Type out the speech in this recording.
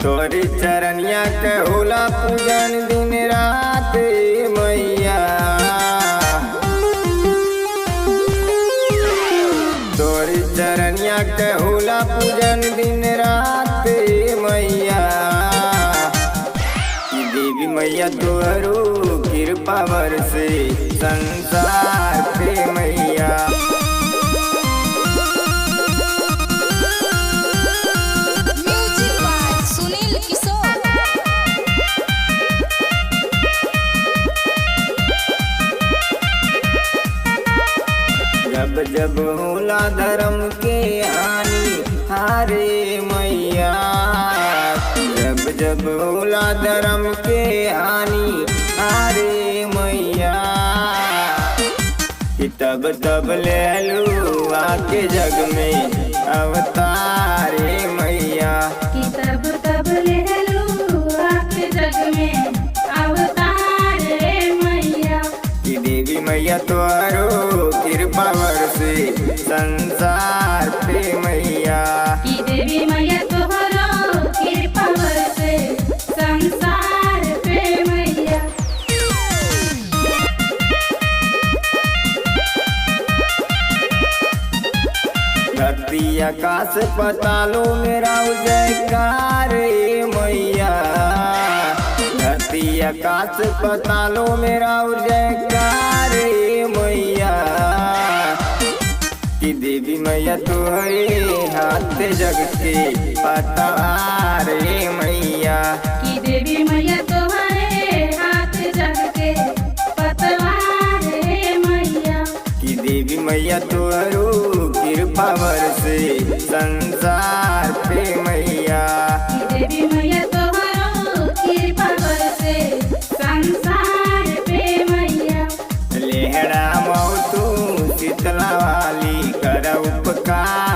तोरी चरनिया के होला पूजन दिन रात मैया। तोरी चरनिया के होला पूजन दिन रात मैया। देवी मैया तोहरू कृपा बरसे संसार पे मैया। जब जब होला धर्म के हानि हारे मैया। जब जब होला धर्म के हानि हारे मैया। तब तब ले लू आके जग में अवतारे मैया। तब तब ले लू आके जग में अवतारे मैया। कि देवी मैया तोरो कृपा बरसे संसार पे मैया। कि देवी मैया तोहरो कृपा बरसे संसार पे मैया। धरती आकाश पतालों मेरा जयकार मैया। धरती आकाश पतालों मेरा जयकार मैया। कि देवी मैया तोहरे हाथ जग के पतवार मैया। कि देवी मैया तोहरे हाथ जग के पतवार मैया। कि देवी मैया तोहरू कृपा बरसे संसार पे मैया। कि देवी मैया तोहरो कृपा बरसे संसार पे मैया। लेहड़ा मऊ तू शीतला वाली कर उपकार